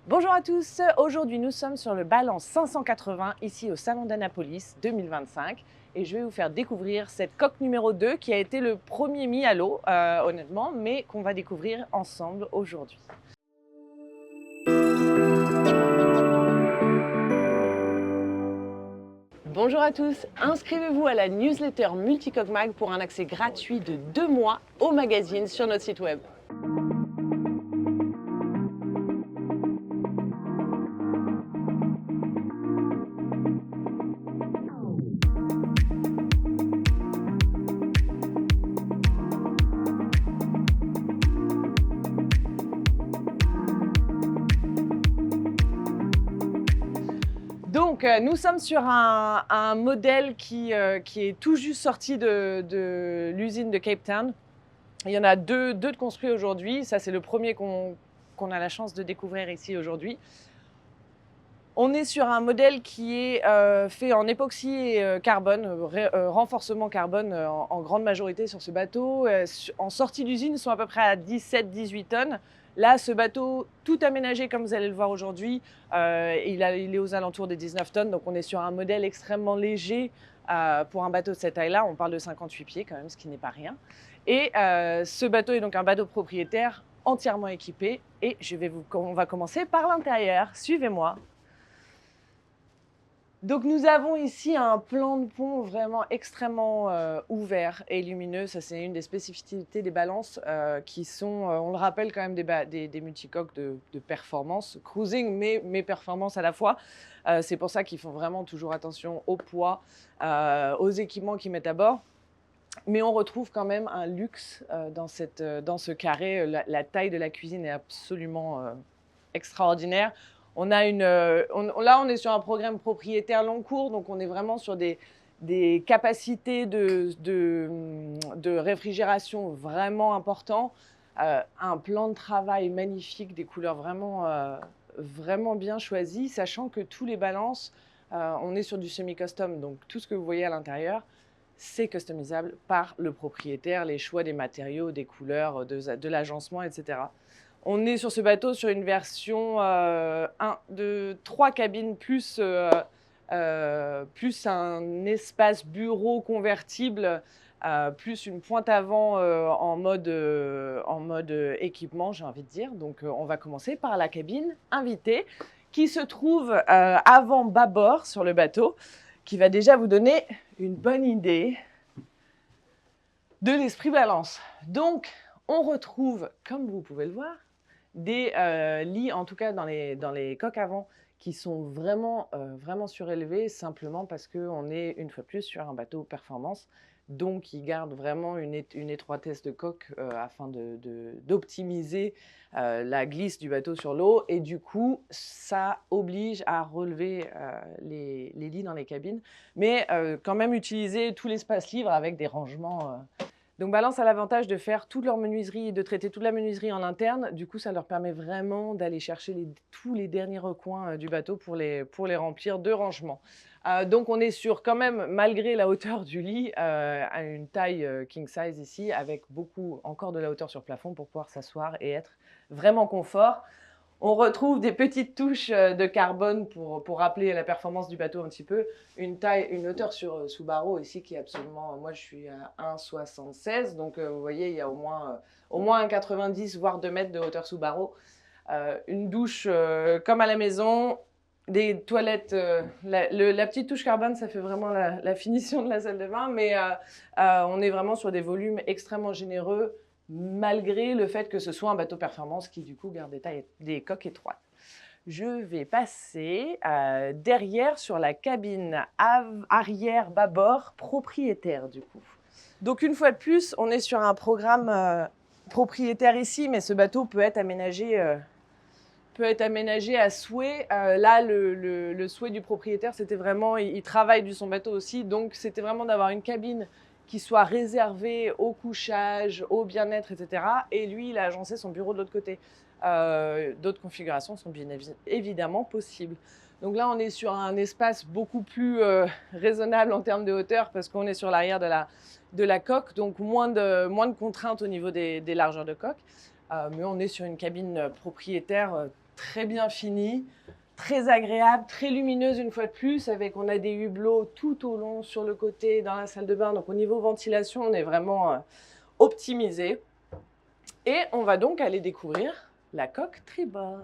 Bonjour à tous, aujourd'hui nous sommes sur le Balance 580 ici au Salon d'Annapolis 2025 et je vais vous faire découvrir cette coque numéro 2 qui a été le premier mis à l'eau honnêtement, mais qu'on va découvrir ensemble aujourd'hui. Bonjour à tous, inscrivez-vous à la newsletter Multicoque Mag pour un accès gratuit de 2 mois au magazine sur notre site web. Donc, nous sommes sur un modèle qui est tout juste sorti de l'usine de Cape Town. Il y en a deux de construits aujourd'hui. Ça, c'est le premier qu'on a la chance de découvrir ici aujourd'hui. On est sur un modèle qui est fait en époxy et carbone, renforcement carbone en grande majorité sur ce bateau. En sortie d'usine, ils sont à peu près à 17-18 tonnes. Là, ce bateau, tout aménagé comme vous allez le voir aujourd'hui, il est aux alentours des 19 tonnes. Donc on est sur un modèle extrêmement léger pour un bateau de cette taille-là. On parle de 58 pieds quand même, ce qui n'est pas rien. Et ce bateau est donc un bateau propriétaire entièrement équipé. Et on va commencer par l'intérieur. Suivez-moi. Donc nous avons ici un plan de pont vraiment extrêmement ouvert et lumineux. Ça, c'est une des spécificités des balances qui sont, on le rappelle quand même, des multicoques de performance, cruising, mais performance à la fois. C'est pour ça qu'ils font vraiment toujours attention au poids, aux équipements qu'ils mettent à bord. Mais on retrouve quand même un luxe dans ce carré. La taille de la cuisine est absolument extraordinaire. On a là, on est sur un programme propriétaire long cours, donc on est vraiment sur des capacités de réfrigération vraiment importants, un plan de travail magnifique, des couleurs vraiment bien choisies, sachant que tous les balances, on est sur du semi-custom, donc tout ce que vous voyez à l'intérieur, c'est customisable par le propriétaire, les choix des matériaux, des couleurs, de l'agencement, etc. On est sur ce bateau sur une version 3 cabines plus un espace bureau convertible, plus une pointe avant en mode équipement, j'ai envie de dire. Donc on va commencer par la cabine invitée qui se trouve avant bâbord sur le bateau, qui va déjà vous donner une bonne idée de l'esprit balance. Donc on retrouve, comme vous pouvez le voir, des lits, en tout cas dans les coques avant, qui sont vraiment surélevés, simplement parce qu'on est une fois de plus sur un bateau performance, donc ils gardent vraiment une étroitesse de coque afin d'optimiser la glisse du bateau sur l'eau, et du coup ça oblige à relever les lits dans les cabines, mais quand même utiliser tout l'espace libre avec des rangements. Donc Balance a l'avantage de faire toute leur menuiserie, de traiter toute la menuiserie en interne. Du coup, ça leur permet vraiment d'aller chercher tous les derniers recoins du bateau pour les remplir de rangements. Donc on est sur, quand même, malgré la hauteur du lit, à une taille king size ici, avec encore de la hauteur sur plafond pour pouvoir s'asseoir et être vraiment confort. On retrouve des petites touches de carbone pour rappeler la performance du bateau un petit peu. Une hauteur sous barreau ici qui est absolument... Moi, je suis à 1,76, donc vous voyez, il y a au moins 1,90 voire 2 mètres de hauteur sous barreau. Une douche comme à la maison, des toilettes... la petite touche carbone, ça fait vraiment la finition de la salle de bain, mais on est vraiment sur des volumes extrêmement généreux, malgré le fait que ce soit un bateau performance qui, du coup, garde des coques étroites. Je vais passer derrière sur la cabine arrière bâbord propriétaire, du coup. Donc, une fois de plus, on est sur un programme propriétaire ici, mais ce bateau peut être aménagé à souhait. Là, le souhait du propriétaire, c'était vraiment, il travaille du son bateau aussi, donc c'était vraiment d'avoir une cabine qui soit réservée au couchage, au bien-être, etc. Et lui, il a agencé son bureau de l'autre côté. D'autres configurations sont bien évidemment possibles. Donc là, on est sur un espace beaucoup plus raisonnable en termes de hauteur, parce qu'on est sur l'arrière de la coque, donc moins de contraintes au niveau des largeurs de coque. Mais on est sur une cabine propriétaire très bien finie, très agréable, très lumineuse une fois de plus, avec on a des hublots tout au long sur le côté dans la salle de bain. Donc au niveau ventilation, on est vraiment optimisé. Et on va donc aller découvrir la coque tribord.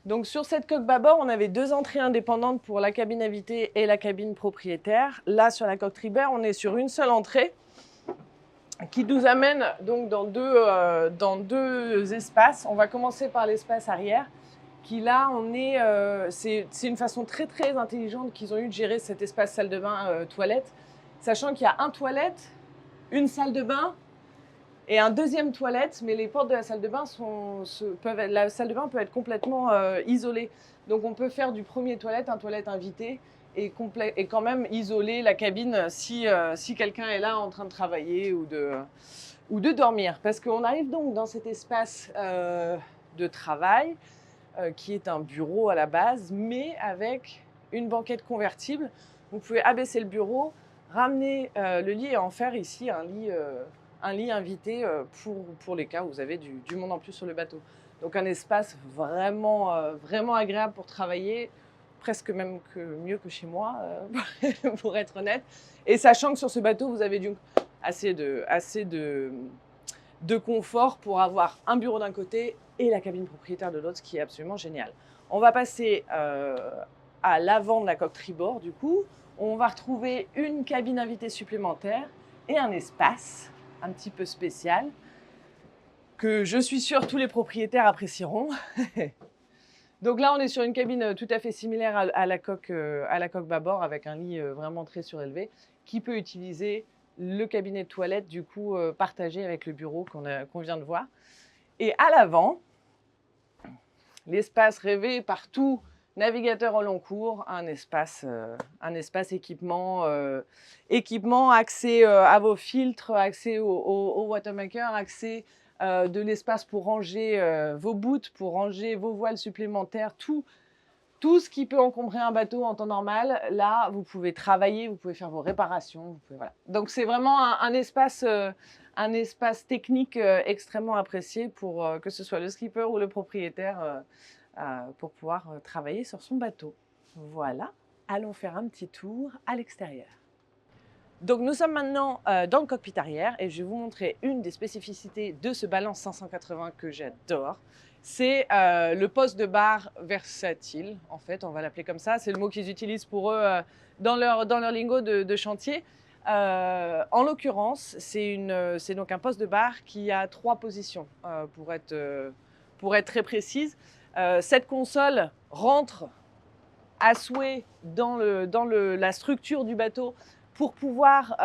Donc sur cette coque bâbord, on avait 2 entrées indépendantes pour la cabine invitée et la cabine propriétaire. Là, sur la coque tribord, on est sur une seule entrée qui nous amène donc dans deux espaces. On va commencer par l'espace arrière, qui là, c'est une façon très très intelligente qu'ils ont eu de gérer cet espace salle de bain toilette, sachant qu'il y a un toilette, une salle de bain et un deuxième toilette, mais les portes de la salle de bain la salle de bain peut être complètement isolée. Donc on peut faire du premier toilette un toilette invité et quand même isoler la cabine si quelqu'un est là en train de travailler ou de dormir. Parce qu'on arrive donc dans cet espace de travail qui est un bureau à la base, mais avec une banquette convertible. Vous pouvez abaisser le bureau, ramener le lit et en faire ici un lit invité pour les cas où vous avez du monde en plus sur le bateau. Donc un espace vraiment, vraiment agréable pour travailler, presque même mieux que chez moi, pour être honnête. Et sachant que sur ce bateau, vous avez assez de confort pour avoir un bureau d'un côté et la cabine propriétaire de l'autre, ce qui est absolument génial. On va passer à l'avant de la coque tribord, du coup. On va retrouver une cabine invitée supplémentaire et un espace un petit peu spécial que je suis sûre tous les propriétaires apprécieront. Donc là, on est sur une cabine tout à fait similaire à la coque bâbord avec un lit vraiment très surélevé qui peut utiliser le cabinet de toilette du coup partagé avec le bureau qu'on vient de voir. Et à l'avant, l'espace rêvé par tout navigateur au long cours, un espace équipement, accès à vos filtres, accès au watermaker, accès de l'espace pour ranger vos boots, pour ranger vos voiles supplémentaires, tout ce qui peut encombrer un bateau en temps normal. Là, vous pouvez travailler, vous pouvez faire vos réparations. Voilà. Donc c'est vraiment un espace technique extrêmement apprécié pour que ce soit le skipper ou le propriétaire pour pouvoir travailler sur son bateau. Voilà, allons faire un petit tour à l'extérieur. Donc nous sommes maintenant dans le cockpit arrière et je vais vous montrer une des spécificités de ce Balance 580 que j'adore. C'est le poste de barre versatile, en fait, on va l'appeler comme ça. C'est le mot qu'ils utilisent pour eux dans leur lingo de chantier. En l'occurrence, c'est donc un poste de barre qui a 3 positions, pour être très précise. Cette console rentre à souhait dans la structure du bateau pour pouvoir...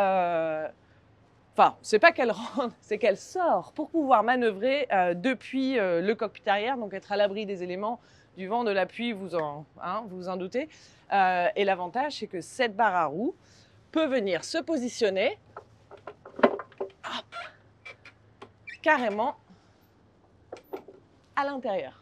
Enfin, c'est pas qu'elle rentre, c'est qu'elle sort pour pouvoir manœuvrer depuis le cockpit arrière, donc être à l'abri des éléments, du vent, de la pluie, vous vous en doutez. Et l'avantage, c'est que cette barre à roues peut venir se positionner carrément à l'intérieur.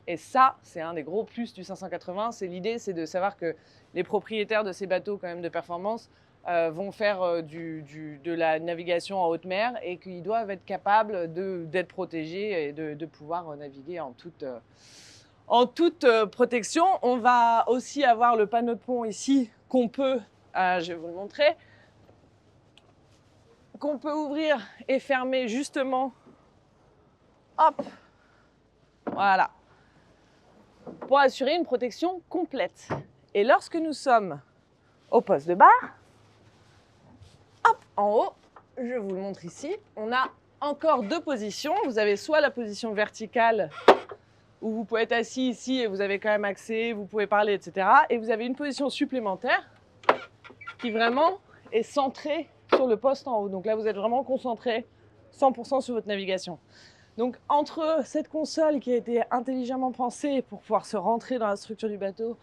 Et ça, c'est un des gros plus du 580. L'idée, c'est de savoir que les propriétaires de ces bateaux quand même de performance vont faire de la navigation en haute mer et qu'ils doivent être capables d'être protégés et de pouvoir naviguer en toute protection. On va aussi avoir le panneau de pont ici qu'on peut, je vais vous le montrer, qu'on peut ouvrir et fermer justement, hop, voilà, pour assurer une protection complète. Et lorsque nous sommes au poste de barre, hop, en haut, je vous le montre ici, on a encore 2 positions. Vous avez soit la position verticale où vous pouvez être assis ici et vous avez quand même accès, vous pouvez parler, etc. Et vous avez une position supplémentaire qui vraiment est centrée sur le poste en haut. Donc là, vous êtes vraiment concentré 100% sur votre navigation. Donc entre cette console qui a été intelligemment pensée pour pouvoir se rentrer dans la structure du bateau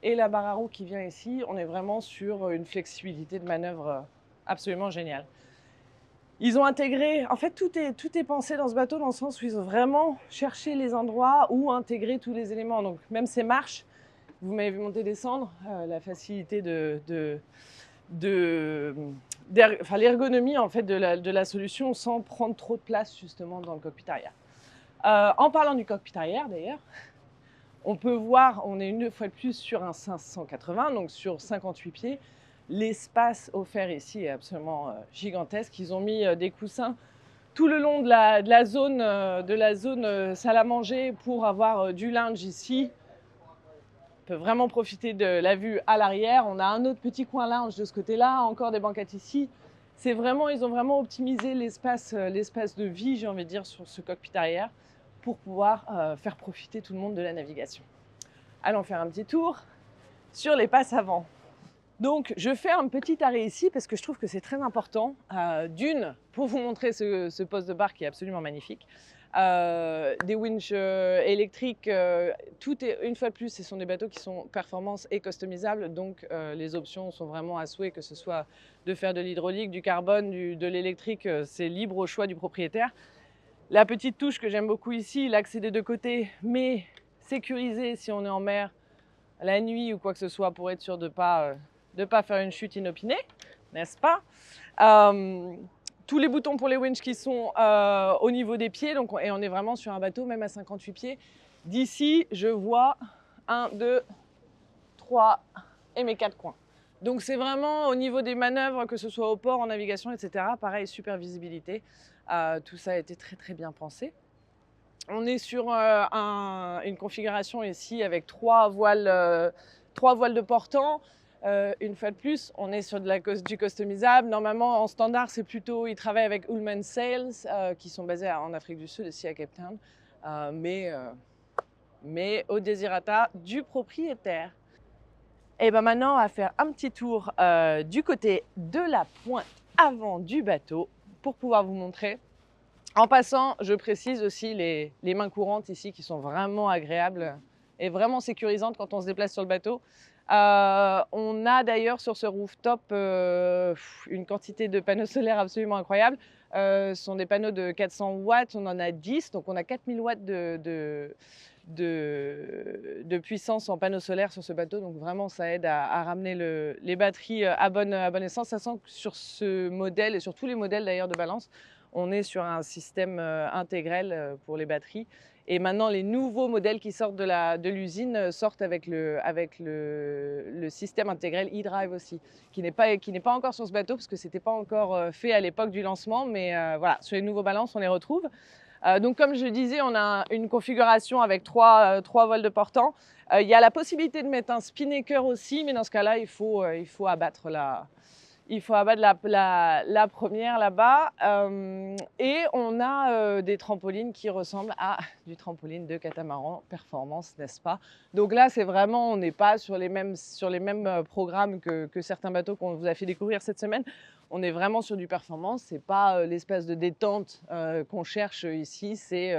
et la barre à roues qui vient ici, on est vraiment sur une flexibilité de manœuvre absolument géniale. Ils ont intégré, en fait tout est pensé dans ce bateau dans le sens où ils ont vraiment cherché les endroits où intégrer tous les éléments. Donc même ces marches, vous m'avez vu monter descendre, la facilité l'ergonomie en fait de la solution sans prendre trop de place justement dans le cockpit arrière. En parlant du cockpit arrière d'ailleurs, On peut voir, on est une fois de plus sur un 580, donc sur 58 pieds. L'espace offert ici est absolument gigantesque. Ils ont mis des coussins tout le long de la zone salle à manger pour avoir du lounge ici. On peut vraiment profiter de la vue à l'arrière. On a un autre petit coin lounge de ce côté-là, encore des banquettes ici. Ils ont vraiment optimisé l'espace de vie, j'ai envie de dire, sur ce cockpit arrière pour pouvoir faire profiter tout le monde de la navigation. Allons faire un petit tour sur les passes avant. Donc, je fais un petit arrêt ici parce que je trouve que c'est très important. D'une, pour vous montrer ce poste de bar qui est absolument magnifique. Des winches électriques, tout est, une fois de plus, ce sont des bateaux qui sont performance et customisables. Donc, les options sont vraiment à souhait, que ce soit de faire de l'hydraulique, du carbone, de l'électrique, c'est libre au choix du propriétaire. La petite touche que j'aime beaucoup ici, l'accès des deux côtés, mais sécurisé si on est en mer la nuit ou quoi que ce soit pour être sûr de ne pas faire une chute inopinée, n'est-ce pas? Tous les boutons pour les winches qui sont au niveau des pieds, donc, et on est vraiment sur un bateau même à 58 pieds. D'ici, je vois 1, 2, 3 et mes 4 coins. Donc c'est vraiment au niveau des manœuvres, que ce soit au port, en navigation, etc. Pareil, super visibilité. Tout ça a été très très bien pensé. On est sur une configuration ici avec 3 voiles de portant. Une fois de plus, on est sur du customisable. Normalement, en standard, c'est plutôt, ils travaillent avec Ullman Sails, qui sont basés en Afrique du Sud, ici à Cape Town, mais au désirata du propriétaire. Et bien maintenant, on va faire un petit tour du côté de la pointe avant du bateau pour pouvoir vous montrer. En passant, je précise aussi les mains courantes ici qui sont vraiment agréables et vraiment sécurisantes quand on se déplace sur le bateau. On a d'ailleurs sur ce rooftop une quantité de panneaux solaires absolument incroyable. Ce sont des panneaux de 400 watts, on en a 10, donc on a 4000 watts de puissance en panneaux solaires sur ce bateau. Donc vraiment, ça aide à ramener les batteries à bonne essence. Ça sent que sur ce modèle et sur tous les modèles d'ailleurs de balance, on est sur un système intégrel pour les batteries. Et maintenant, les nouveaux modèles qui sortent de l'usine sortent avec le système intégrel eDrive aussi, qui n'est pas encore sur ce bateau parce que ce n'était pas encore fait à l'époque du lancement. Mais voilà, sur les nouveaux balances, on les retrouve. Donc comme je le disais, on a une configuration avec 3 voiles de portant. Il y a la possibilité de mettre un spinnaker aussi, mais dans ce cas-là, il faut abattre la première là-bas. Et on a des trampolines qui ressemblent à du trampoline de catamaran performance, n'est-ce pas? Donc là, c'est vraiment, on n'est pas sur les mêmes programmes que certains bateaux qu'on vous a fait découvrir cette semaine. On est vraiment sur du performance. C'est pas l'espèce de détente qu'on cherche ici. C'est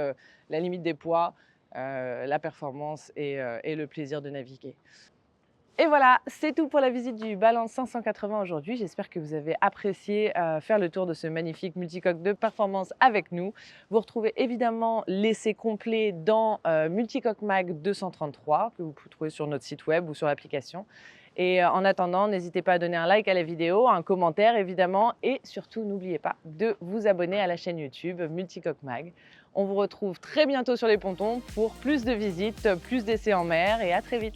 la limite des poids, la performance et le plaisir de naviguer. Et voilà, c'est tout pour la visite du Balance 580 aujourd'hui. J'espère que vous avez apprécié faire le tour de ce magnifique multicoque de performance avec nous. Vous retrouvez évidemment l'essai complet dans Multicoque Mag 233 que vous pouvez trouver sur notre site web ou sur l'application. Et en attendant, n'hésitez pas à donner un like à la vidéo, un commentaire évidemment, et surtout n'oubliez pas de vous abonner à la chaîne YouTube Multicoque Mag. On vous retrouve très bientôt sur les pontons pour plus de visites, plus d'essais en mer, et à très vite.